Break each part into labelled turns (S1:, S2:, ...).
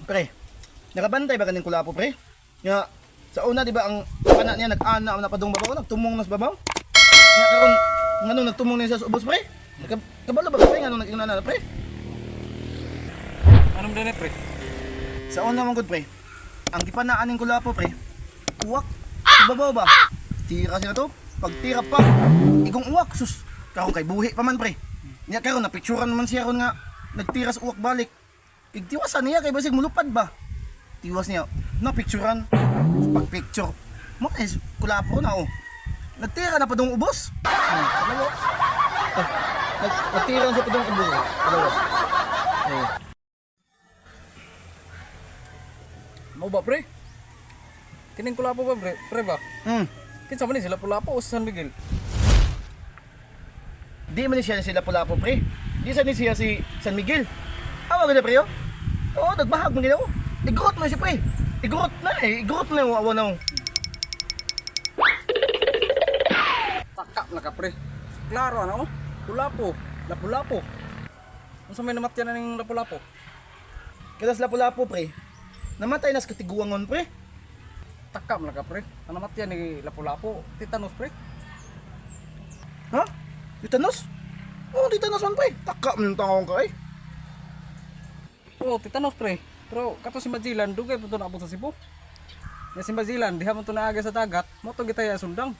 S1: Pre, nakabantay ba kaning kulapo, pre? Nga, sa una, di ba, ang pana niya nag-ana na padong babaw, nagtumong nas babaw? Nga, karon ngano nagtumong niya sa ubos, pre? Kabalo ba, pre, ngano nag-inana, pre?
S2: Anong dene, pre?
S1: Sa una mong good, pre, ang gipanaan ng kulapo, pre, uwak, babaw ba? Tira siya to, pag tira pa, igong uwak, sus, karon kay buhi pa man, pre. Nga, karon napicturan naman siya ron nga, nagtira sa uwak balik. Igtiwasan niya kay basig mulupad ba? Tiwas niya, napicturan, pag-picture, mo kulapo na, oh. Nagtira na pa dong ubos. Dalawa. Nagtira sa pa dong ubos. Dalawa.
S2: Mau ba, pre? Kining kulapo ba, pre ba? Kinsa man ni sila Pulapo o sa San Miguel?
S1: Di man siya sila Pulapo, pre. Di sa ni siya si San Miguel. Awa ganda, pre, oh. Oo, nagbahag mo gina, oh. Igurot mo siya, pre. Igurot na, eh. Igurot na yung awa na, oh.
S2: Takap na ka, pre. Klaro, ano? Pulapo. Lapu-lapo. Unsa may namatyan na ning Lapu-lapo?
S1: Kada sila Pulapo, pre. Namatay na sa katiguangon, pre.
S2: Takap na ka, pre. Ang namatyan ni Lapu-lapo, titanos, pre.
S1: Ha? Titanos? Oo, titanos man, pre. Taka mo yung tangong ka, eh.
S2: Oo, titanos, pre. Pero kato si Magellan, dugay po ito naabot sa Cebu. Na si Magellan, diha mo ito naaga sa dagat, mo ito gitaya sundang.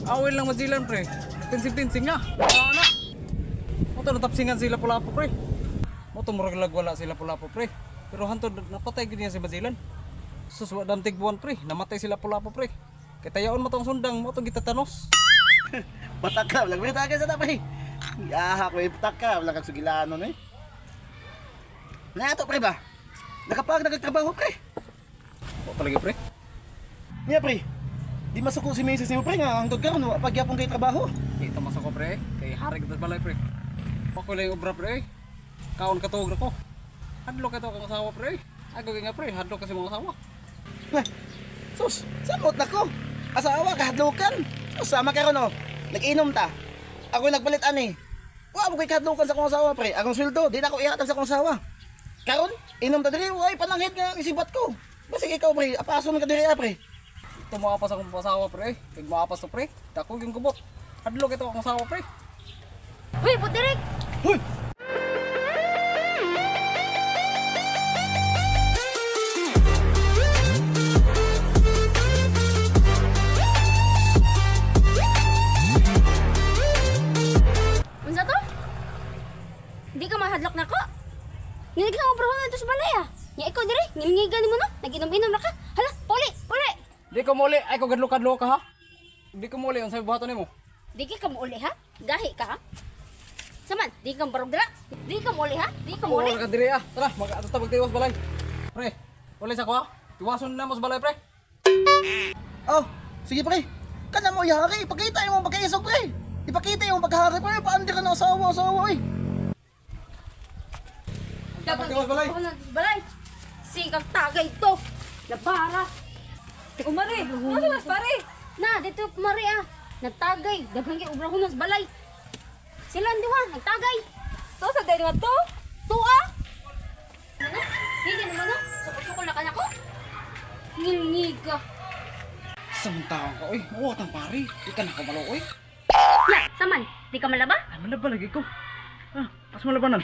S2: Awil lang Magellan, pre. Tinsing-tinsing nga. Ano? Mo ito natapsingan sila Lapu-lapo, pre. Mo ito murag-lagwala sila Lapu-lapo, pre. Pero hantod, napatay gini si Magellan. Suswa damtig buwan, pre. Namatay sila Lapu-lapo, pre. Kaya tayaon mo itong sundang, mo ito gitatanos.
S1: Pataka, walang may taka sa tapay. Yahak, may pataka, walang kagsugilano, eh. Nato, pre ba? Nagtrabaho, pre.
S2: O palagi, pre.
S1: Niya, pre. Di masuko si Mrs. niyo, pre, nga ang karon pagyapon kay trabaho.
S2: Ito mas ako, pre. Kay harig ito balay, pre. Ako lang yung obra, pre. Kaon katuog na ko. Hadlo ka ito kang asawa, pre. Ako nga, pre. Hadlo kasi mga asawa.
S1: Sus, samot na ko. Asawa, kahadlukan. Sus, sama karon, oh. Nag-inom ta. Ako nagpalit ani. Wa mo kay kahadlukan sa kong asawa, pre. Akong sweldo, di na ako ihatag sa kong asawa. Karon, inom ta diri, way pananghit nga isibat ko. Basta ikaw, pre, apason ka diri, pre.
S2: Ito maapas akong asawa, pre. Kaya maapas to, pre. Dako yung gubot. Hadlo ka ito akong asawa, pre.
S3: Uy, Putirek!
S1: Hoy!
S3: Unsa to? Hindi ka mahadlok na ko? Nilig ka mo na ito sa balay ah. Nga ikaw diri, ngilngigan mo na. Nag-inom-inom na ka. Hala, puli, puli!
S2: Di ko muli. Ay ko gadlo-kadlo ka, ha? Di ko muli. Ang sabi buhaton ni mo.
S3: Di ka mauli ha? Gahi ka ha? Saman, di ka barog dira. Di ka mauli ha? Di ka mauli.
S2: Ka diri, ah. Tara, mag-atatag tiwas balay. Pre, ulit sa ko, ha? Tiwason na mo sa balay, pre.
S1: Oh, sige, pre. Kana mo yari, ipakita yung pagkaisog, pre. Ipakita yung pagkahari, pre. Paandi ka na asawa, eh.
S3: Dapat
S2: Tiwas balay.
S3: balay. Sigang tagay to. Labara.
S4: Umari, ano mas pare?
S3: Na, dito kumari ah. Nagtagay. Daghang kay ubra hunas balay. Sila ang diwa, nagtagay.
S4: To sa dahil nga to?
S3: Tuwa. Ano? Hindi naman no? Sukol-sukol na kanya ko. Ngilngig ka.
S2: Samantahan ka, oy. Mawatang pare. Di ka nakabalo, oy.
S3: Na, saman. Di ka malaba?
S2: Ay, malaba lagi ko. Ah, pas malabanan.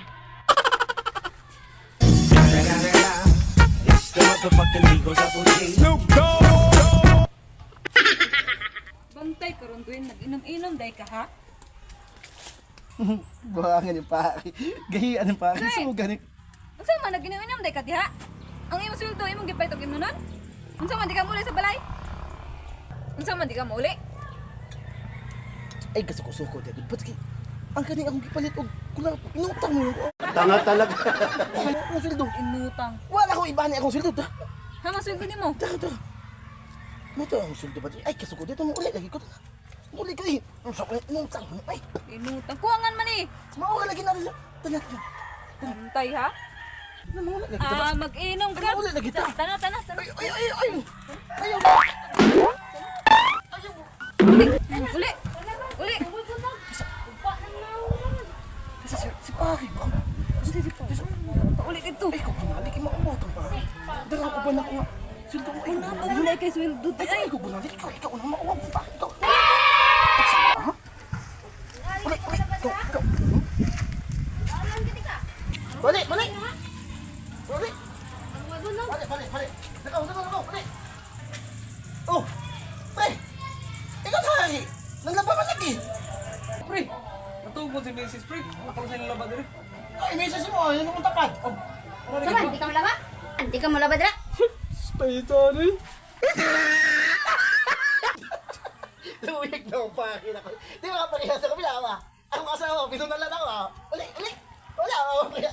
S4: Bantay karon tuwin nag-inom-inom day ka ha?
S1: Buhangan yung pari. Gahian yung pari.
S4: Pre.
S1: So, ganit.
S4: Unsa man nag-inom-inom day ka diha? Ang imong sweldo imong gipay tog inunon? Unsa man di ka muli sa balay? Unsa man di ka muli?
S1: Ay, kasuko-suko. Ba't ang kani akong gipalit og kula inutang mo.
S5: Tanga talaga.
S1: Ang sweldo.
S4: Inutang.
S1: Wala ko ibahan akong sweldo.
S4: Ha man sweldo nimo?
S1: Tara. Mo to ang sweldo ba? Ay, kasuko dito mo ulit lagi ko. Uli ko eh. Ang sakit inutang. Ay,
S4: Inutang. Kuwangan man eh.
S1: mao lagi na. Tanak.
S4: Bantay ha?
S1: Ano mo lagi to?
S4: Ah, mag-inom ka.
S1: Ano ulit lagi ta?
S4: Tana.
S1: Ay.
S4: Uli. Uli.
S1: Si pari.
S4: Sige pa. Paulit ito.
S1: Ay, kung kumalik, maumutong pa. Darang ko ba na ko nga? Sweldo ko, ay,
S4: Wala kay sweldo.
S1: ay, ikaw bunalik, ikaw unang mauwag pa. Ikaw. Ha? Ulit, ikaw. Balik. Balik. Nakaw, balik. Oh, pre. Ikaw tayo. Nanglaba man lagi.
S2: Pre, natubod si Mrs. Pre. Ako sa nilaba diri.
S1: Ay, may isa si mo, yun ang tapat.
S2: Oh, ano
S3: Sama,
S2: rin
S3: di ka malaba? Di ka malaba dira?
S2: Spaytari.
S1: Luwig na ang pakin ako. Di ba kapareha sa kabila ba? Ang asawa, pinunalan ako ah. Uli. Wala, uli.